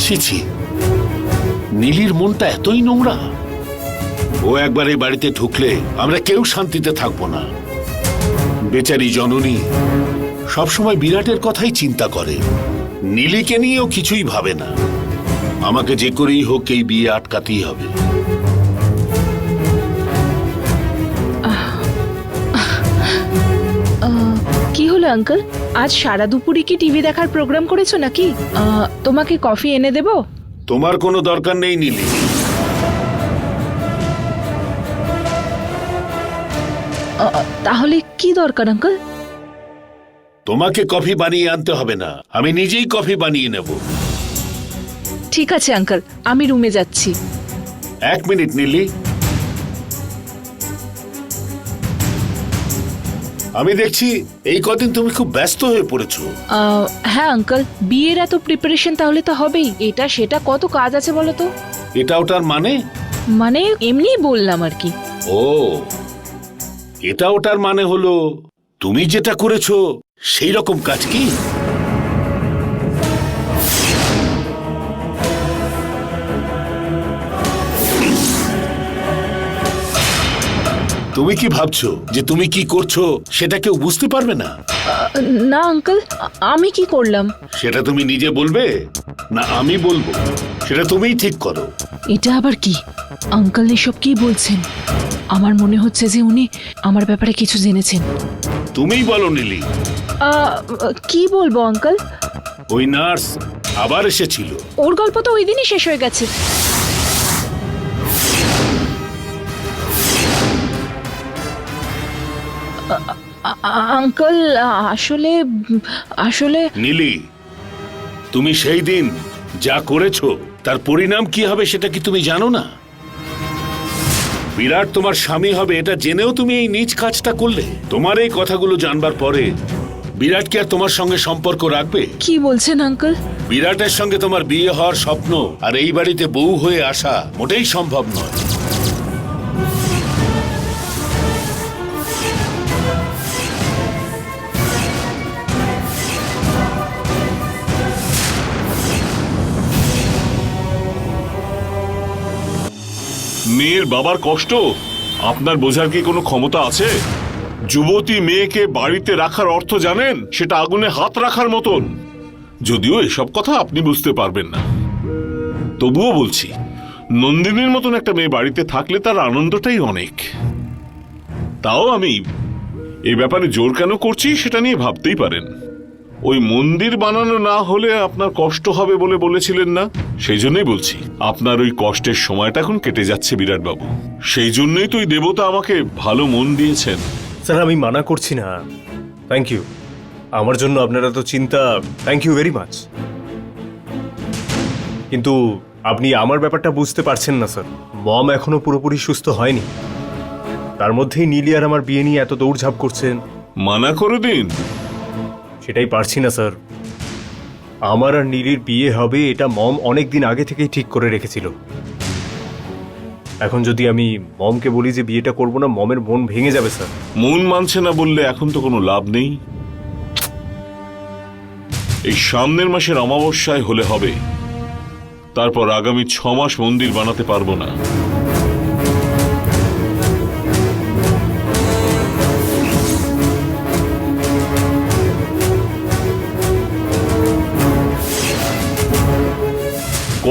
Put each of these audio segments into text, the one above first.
ছি ছি, নীলির মনটা এতই নোংরা। ও একবার এই বাড়িতে ঢুকলে আমরা কেউ শান্তিতে থাকবো না। বেচারি জননী সবসময় বিরাটের কথাই চিন্তা করে, নীলিকে নিয়েও কিছুই ভাবে না। আমাকে যে করেই হোক এই বিয়ে আটকাতেই হবে। কি হলো আঙ্কেল, আজ সারা দুপুরে কি টিভি দেখার প্রোগ্রাম করেছো নাকি? তোমাকে কফি এনে দেবো? তোমার কোনো দরকার নেই নীলি। তাহলে কি দরকার আঙ্কেল? তোমাকে কফি বানিয়ে আনতে হবে না, আমি নিজেই কফি বানিয়ে নেব। ঠিক আছে আঙ্কেল, আমি রুমে যাচ্ছি। এক মিনিট নীলি, আমি দেখছি এই কদিন তুমি খুব ব্যস্ত হয়ে পড়েছো। হ্যাঁ আঙ্কেল, বিয়ের এত প্রিপারেশন তাহলে তো হবেই, এটা সেটা কত কাজ আছে বলো তো। এটা ওটার মানে? মানে এমনি বললাম আর কি। ও, এটা ওটার মানে হলো তুমি যেটা করেছো সেই রকম কাজ কি? তুমি কি ভাবছো যে তুমি কি করছো সেটা কেউ বুঝতে পারবে না? না আঙ্কেল, আমি কি করলাম? সেটা তুমি নিজে বলবে না আমি বলবো, সেটা তুমিই ঠিক করো। এটা আবার কি আঙ্কেল, এসব কি বলছেন? আমার মনে হচ্ছে যে উনি আমার ব্যাপারে কিছু জেনেছেন। তুমিই বলো নীলি। কি বলবো আঙ্কেল? ওই নার্স আবার এসেছিল। ওর গল্প তো ওই দিনই শেষ হয়ে গেছে। আঙ্কেল আসলে আসলে নীলি, তুমি সেই দিন যা করেছো তার পরিণাম কি হবে সেটা কি তুমি জানো না? বিরাট তোমার স্বামী হবে এটা জেনেও তুমি এই নীচ কাজটা করলে। তোমার এই কথাগুলো জানবার পরে বিরাট কি আর তোমার সঙ্গে সম্পর্ক রাখবে? কি বলছেন আঙ্কেল? বিরাটের সঙ্গে তোমার বিয়ে হওয়ার স্বপ্ন আর এই বাড়িতে বউ হয়ে আসা মোটেই সম্ভব নয়। মেয়ের বাবার কষ্ট আপনার বোঝার কি কোনো ক্ষমতা আছে? যুবতী মেয়েকে বাড়িতে রাখার অর্থ জানেন? সেটা আগুনে হাত রাখার মতন। যদিও এসব কথা আপনি বুঝতে পারবেন না, তবুও বলছি, নন্দিনীর মতন একটা মেয়ে বাড়িতে থাকলে তার আনন্দটাই অনেক। তাও আমি এই ব্যাপারে জোর কেন করছি সেটা নিয়ে ভাবতেই পারেন। ওই মন্দির বানানো না হলে আপনার কষ্ট হবে বলে বলেছিলেন না? সেই জন্যই বলছি, আপনার ওই কষ্টের সময়টা এখন কেটে যাচ্ছে বিরাট বাবু। সেই জন্যই তো ওই দেবতা আমাকে ভালো মন দিয়েছেন। স্যার আমি মানা করছি না, থ্যাংক ইউ। আমার জন্য আপনারা তো চিন্তা, থ্যাংক ইউ ভেরি মাচ। কিন্তু আপনি আমার ব্যাপারটা বুঝতে পারছেন না স্যার। মম এখনো পুরোপুরি সুস্থ হয়নি, তার মধ্যেই নীলি আর আমার বিয়ে নিয়ে এত দৌড়ঝাঁপ করছেন। মানা করে দিন। সেটাই পারছি না স্যার। আমার আর নীলির বিয়ে হবে এটা মম অনেক দিন আগে থেকেই ঠিক করে রেখেছিল। এখন যদি আমি মমকে বলি যে বিয়েটা করব না, মমের মন ভেঙে যাবে স্যার। মন মানছে না বললে এখন তো কোনো লাভ নেই। এই সামনের মাসের অমাবস্যায় হলে হবে, তারপর আগামী 6 মাস মন্দির বানাতে পারবো না।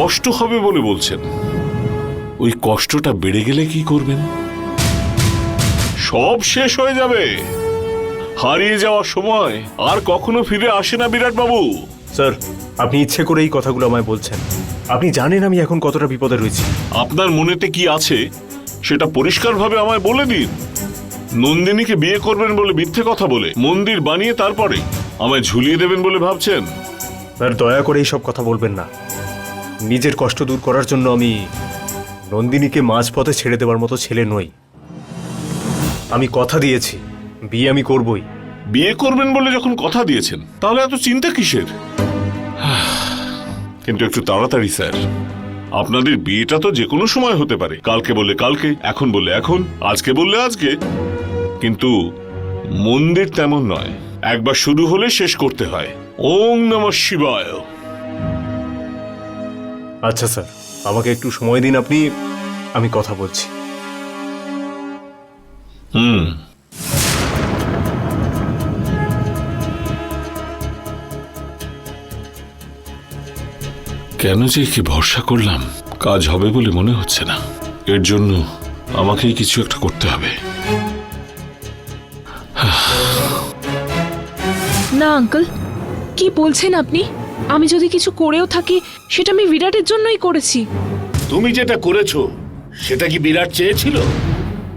কষ্ট হবে বলে বলছেন, ওই কষ্টটা বেড়ে গেলে কি করবেন? সব শেষ হয়ে যাবে। হারিয়ে যাওয়ার সময় আর কখনো ফিরে আসে না বিরাট বাবু। স্যার আপনি ইচ্ছে করে এই কথাগুলো আমায় বলছেন। আপনি জানেন আমি এখন কতটা বিপদে রয়েছি। আপনার মনেতে কি আছে সেটা পরিষ্কারভাবে আমায় বলে দিন। নন্দিনীকে বিয়ে করবেন বলে মিথ্যে কথা বলে মন্দির বানিয়ে তারপরে আমায় ঝুলিয়ে দেবেন বলে ভাবছেন? স্যার দয়া করে এইসব কথা বলবেন না। নিজের কষ্ট দূর করার জন্য আমি নন্দিনীকে মাঝপথে ছেড়ে দেওয়ার মতো ছেলে নই। আমি কথা দিয়েছি, বিয়ে আমি করবই। বিয়ে করবেন বলে যখন কথা দিয়েছেন তাহলে এত চিন্তা কিসের? কিন্তু একটু তাড়াতাড়ি স্যার। আপনাদের বিয়েটা তো যে কোনো সময় হতে পারে, কালকে বললে কালকে, এখন বললে এখন, আজকে বললে আজকে। কিন্তু মন্দির তেমন নয়, একবার শুরু হলে শেষ করতে হয়। ওম নমঃ শিবায়। আচ্ছা স্যার, আমাকে একটু সময় দিন আপনি, আমি কথা বলছি। কেন যে কি ভরসা করলাম, কাজ হবে বলে মনে হচ্ছে না। এর জন্য আমাকেই কিছু একটা করতে হবে। না আঙ্কেল, কি বলছেন আপনি? আমি যদি কিছু করেও থাকি সেটা আমি বিরাটের জন্যই করেছি। তুমি যেটা করেছো সেটা কি বিরাট চেয়েছিল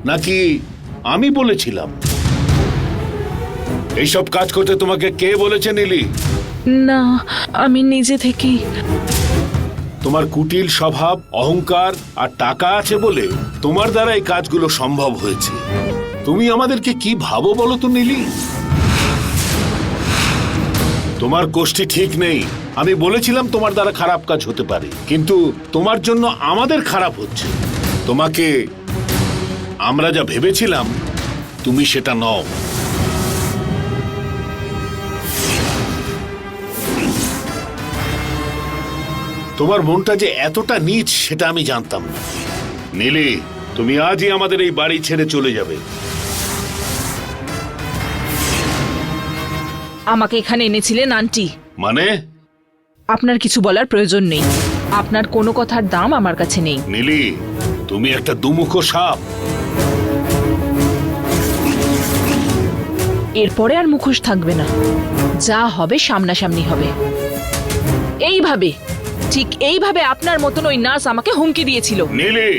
নাকি আমি বলেছিলাম? এইসব কাজ করতে তোমাকে কে বলেছে নীলি? না, আমি নিজে থেকেই। তোমার কুটিল স্বভাব, অহংকার আর টাকা আছে বলে তোমার দ্বারা এই কাজগুলো সম্ভব হয়েছে। তুমি আমাদেরকে কি ভাবো বলো তো নীলি? তোমার কোষ্ঠী ঠিক নেই। আমি বলেছিলাম তোমার দ্বারা খারাপ কাজ হতে পারে, কিন্তু তোমার জন্য আমাদের খারাপ হচ্ছে। তোমাকে আমরা যা ভেবেছিলাম তুমি সেটা নও। তোমার মনটা যে এতটা নীচ সেটা আমি জানতাম না। নীলি, তুমি আজই আমাদের এই বাড়ি ছেড়ে চলে যাবে। আমাকে এখানে এনেছিলেন আন্টি, মানে? আপনার কিছু বলার প্রয়োজন নেই। আপনার কোনো কথার দাম আমার কাছে নেই। নীলি, তুমি একটা দুমুখো সাপ। এরপরে আর মুখোশ থাকবে না, যা হবে সামনাসামনি হবে। এইভাবে, ঠিক এইভাবে আপনার মতন ওই নার্স আমাকে হুমকি দিয়েছিল। নীলি,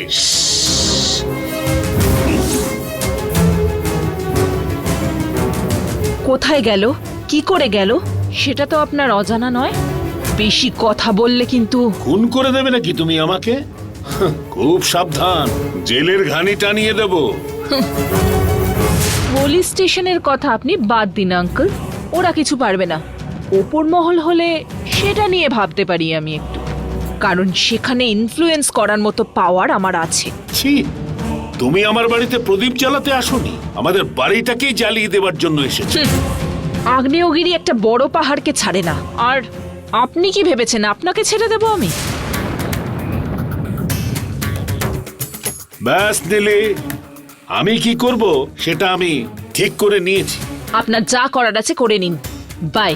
কোথায় গেল, কি করে গেল সেটা তো আপনার অজানা নয়। বেশি কথা বললে কিন্তু। খুন করে দেবে নাকি তুমি আমাকে? খুব সাবধান, জেলের ঘানি টানিয়ে দেব। পুলিশ স্টেশনের কথা আপনি বাদ দিন আঙ্কেল, ওরা কিছু পারবে না। ওপর মহল হলে সেটা নিয়ে ভাবতে পারি আমি একটু, কারণ সেখানে ইনফ্লুয়েন্স করার মতো পাওয়ার আমার আছে। ছি, তুমি আমার বাড়িতে প্রদীপ জ্বালাতে আসোনি, আমাদের বাড়িটাকেই জ্বালিয়ে দেবার জন্য এসেছো। আগ্নেয়গিরি একটা বড় পাহাড়কে ছাড়ে না। আর আপনি কি ভেবেছেন আপনাকে ছেড়ে দেব আমি? ব্যাস নীলি, আমি কি করব সেটা আমি ঠিক করে নিয়েছি। আপনার যা করার আছে করে নিন। বাই।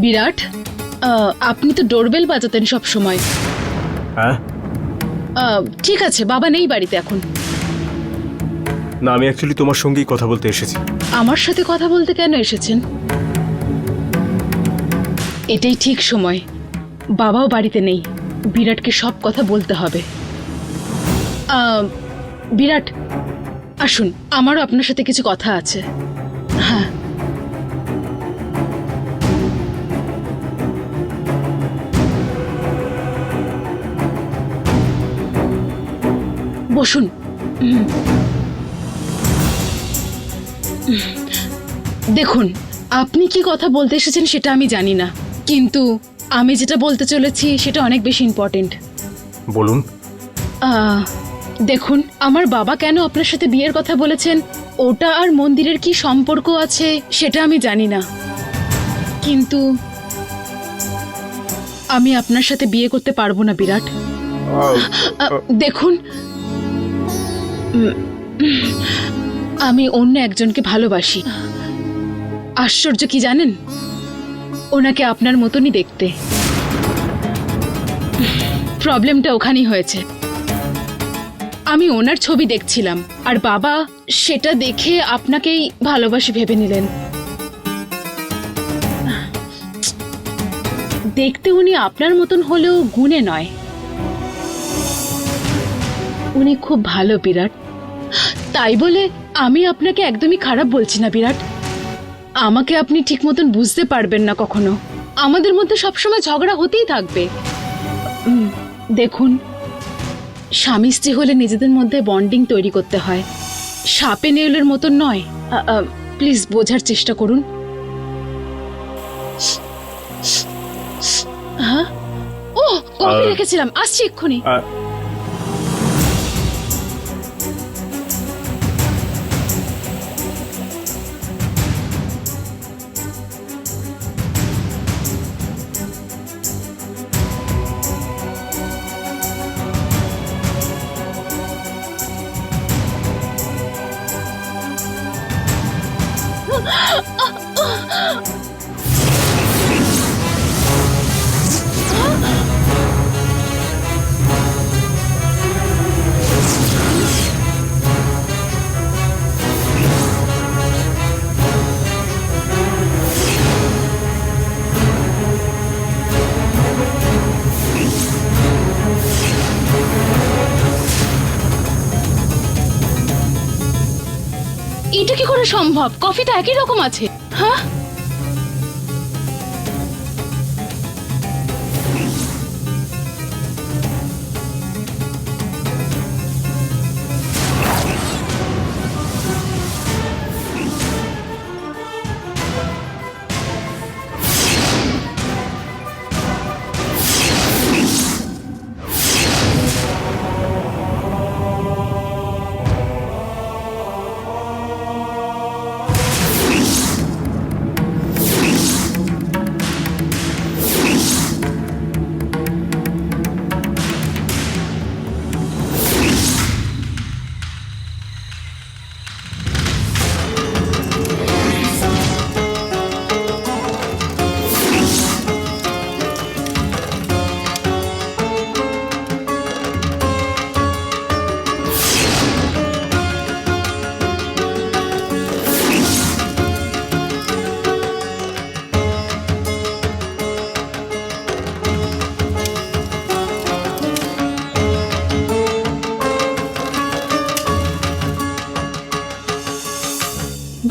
বিরাট, আপনি তো ডোরবেল বাজাতেন সব সময়। হ্যাঁ, ঠিক আছে, বাবা নেই বাড়িতে এখন। না, আমি অ্যাকচুয়ালি তোমার সঙ্গেই কথা বলতে এসেছি। আমার সাথে কথা বলতে কেন এসেছেন? এটাই ঠিক সময়। বাবাও বাড়িতে নেই, বিরাটকে সব কথা বলতে হবে। বিরাট, আসুন, আমারও আপনার সাথে কিছু কথা আছে। হ্যাঁ, বসুন। দেখুন, আপনি কি কথা বলতে এসেছেন সেটা আমি জানি না, কিন্তু আমি যেটা বলতে চলেছি সেটা অনেক বেশি ইম্পর্টেন্ট। বলুন। দেখুন, আমার বাবা কেন আপনার সাথে বিয়ের কথা বলেছেন ওটা আর মন্দিরের কি সম্পর্ক আছে সেটা আমি জানি না, কিন্তু আমি আপনার সাথে বিয়ে করতে পারবো না বিরাট। দেখুন, আমি অন্য একজনকে ভালোবাসি। আশ্চর্য কি জানেন, ওনাকে আপনার মতনই দেখতে। প্রবলেমটা ওখানেই হয়েছে। আমি ওনার ছবি দেখছিলাম আর বাবা সেটা দেখে আপনাকেই ভালোবাসি ভেবে নিলেন। দেখতে উনি আপনার মতন হলেও গুণে নয়। উনি খুব ভালো বিরাট। তাই বলে আমি আপনাকে একদমই খারাপ বলছি না বিরাট। আমাকে আপনি ঠিক মতন বুঝতে পারবেন না কখনো। আমাদের মধ্যে সবসময় ঝগড়া হতেই থাকবে। দেখুন, স্বামী স্ত্রী হলে নিজেদের মধ্যে বন্ডিং তৈরি করতে হয়, সাপে নেউলের মতন নয়। প্লিজ বোঝার চেষ্টা করুন। হ্যাঁ, ও কফি রেখেছিলাম, আসছি এক্ষুনি। এটা কি করে সম্ভব? কফি তো একই রকম আছে। হ্যাঁ,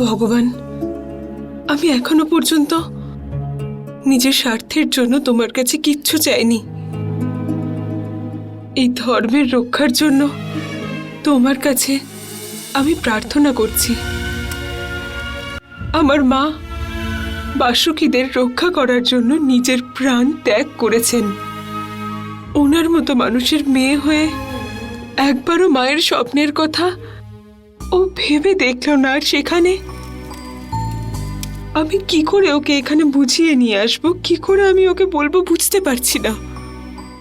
ভগবান, আমি এখনো পর্যন্ত নিজের স্বার্থের জন্য তোমার কাছে কিচ্ছু চাইনি। এই ধর্মের রক্ষার জন্য তোমার কাছে আমি প্রার্থনা করছি। আমার মা বাসুকীদের রক্ষা করার জন্য নিজের প্রাণ ত্যাগ করেছেন। ওনার মতো মানুষের মেয়ে হয়ে একবারও মায়ের স্বপ্নের কথা ও ভেবে দেখলো না। আর সেখানে আমি কি করে ওকে এখানে বুঝিয়ে নিয়ে আসবো, কি করে আমি ওকে বলবো, বুঝতে পারছি না।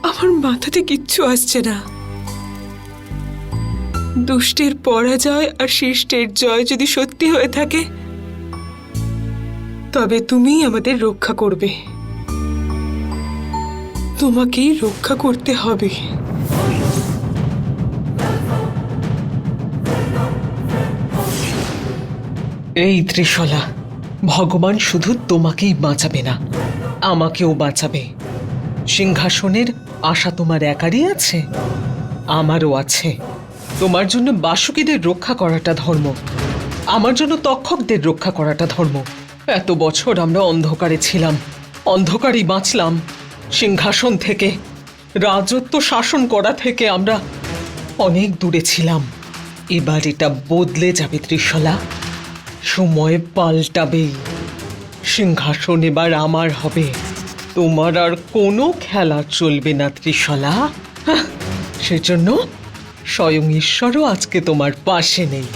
আমার মাথাতে কিচ্ছু আসছে না। দুষ্টের পরাজয় আর শিষ্টের জয় যদি সত্যি হয়ে থাকে, তবে তুমিই আমাদের রক্ষা করবে। তোমাকেই রক্ষা করতে হবে। এই ত্রিশলা, ভগবান শুধু তোমাকেই বাঁচাবে না, আমাকেও বাঁচাবে। সিংহাসনের আশা তোমার একারই আছে, আমারও আছে। তোমার জন্য বাসুকীদের রক্ষা করাটা ধর্ম, আমার জন্য তক্ষকদের রক্ষা করাটা ধর্ম। এত বছর আমরা অন্ধকারে ছিলাম, অন্ধকারেই বাঁচলাম। সিংহাসন থেকে, রাজত্ব শাসন করা থেকে আমরা অনেক দূরে ছিলাম। এবার এটা বদলে যাবে ত্রিশলা, সময় পাল্টাবেই। সিংহাসন এবার আমার হবে, তোমার আর কোনো খেলা চলবে না ত্রিশলা। সেজন্য স্বয়ং ঈশ্বরও আজকে তোমার পাশে নেই।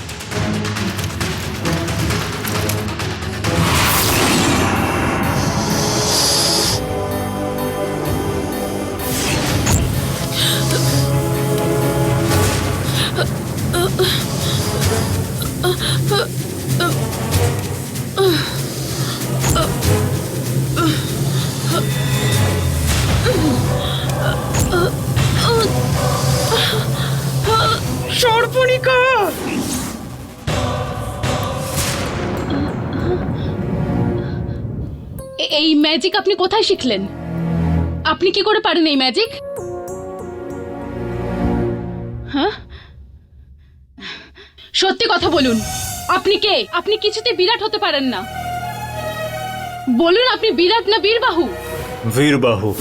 এই ম্যাজিক আপনি কোথায় শিখলেন? আপনি কি করে পারেন এই ম্যাজিক? হ্যাঁ, সত্যি কথা বলুন, আপনি কে? আপনি কিছুতে বিরাট হতে পারেন না। বলুন, আপনি বিরাট না বীরবাহু? বীরবাহু।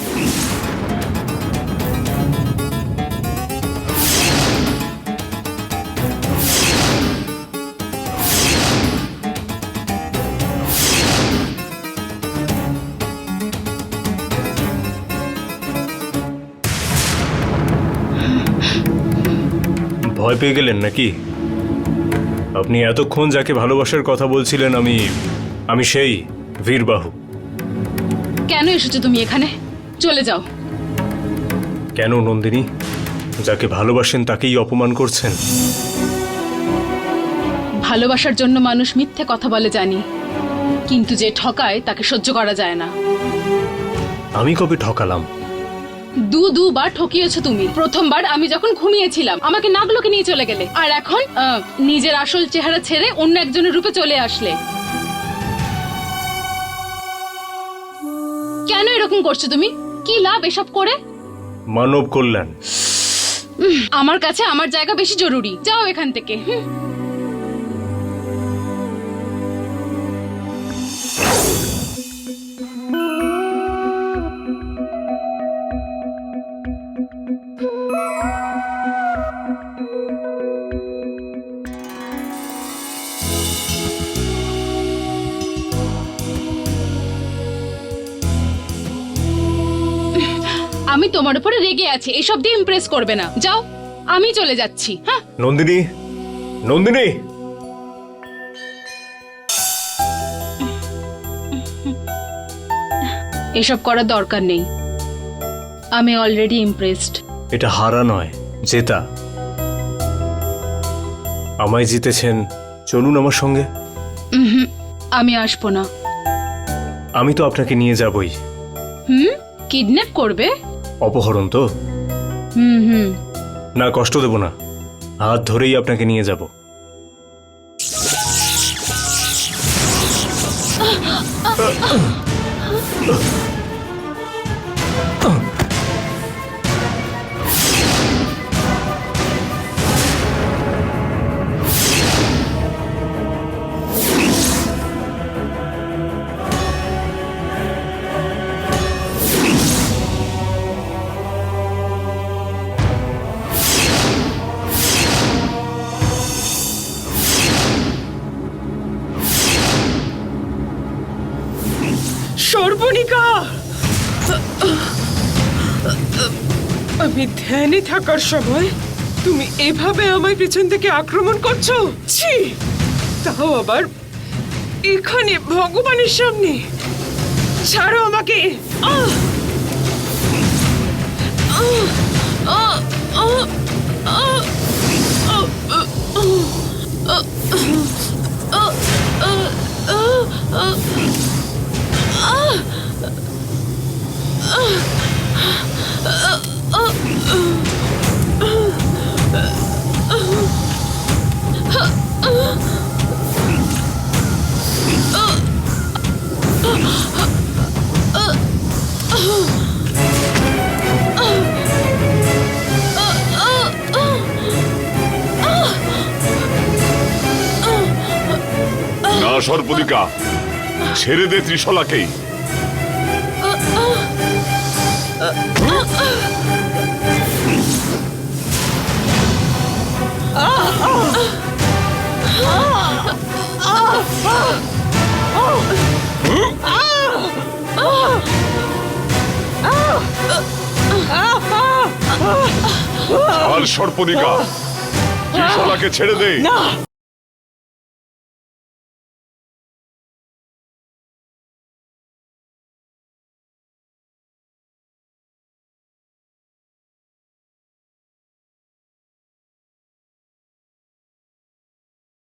ভয় পেয়ে গেলেন নাকি? আপনি এতক্ষণ যাকে ভালোবাসার কথা বলছিলেন, আমি সেই বীরবাহু। কেন এসেছো তুমি এখানে? চলে যাও। কেন নন্দিনী? যাকে ভালোবাসেন তাকেই অপমান করছেন? ভালোবাসার জন্য মানুষ মিথ্যে কথা বলে জানি, কিন্তু যে ঠকায় তাকে সহ্য করা যায় না। আমি কবে ঠকালাম? দুবার ঠকিয়েছো তুমি। প্রথমবার আমি যখন ঘুমিয়েছিলাম আমাকে নাগলোকে নিয়ে চলে গেলে, আর এখন নিজের আসল চেহারা ছেড়ে অন্য একজনের রূপে চলে আসলে। কেন এরকম করছো তুমি? কি লাভ এসব করে? মানব কল্যাণ। আমার কাছে আমার জায়গা বেশি জরুরি। যাও এখান থেকে। আমি তোমার উপরে রেগে আছি, এসব দিয়ে ইমপ্রেস করবে না। যাও, আমি চলে যাচ্ছি। হ্যাঁ, নন্দিনী, নন্দিনী। এসব করার দরকার নেই। আমি অলরেডি ইমপ্রেসড। এটা হারা নয়, জেতা। আমায় জিতেছেন, চলুন আমার সঙ্গে। আমি আসবো না। আমি তো আপনাকে নিয়ে যাবই। কিডন্যাপ করবে? অপহরণ তো না, কষ্ট দেব না, হাত ধরেই আপনাকে নিয়ে যাব। সর্বনিকা, আমি ধ্যানে থাকার সময় তুমি এভাবে আমার পেছন থেকে আক্রমণ করছো? ছি! তাও আবার এখানে, ভগবানের সামনে। ছাড়ো আমাকে। আহ! আহ! আহ! আহ! আহ! না সর্বদিকা, ছেড়ে দে ত্রিশলাকে। আর সর্পদিকা, ত্রিশলাকে ছেড়ে দে।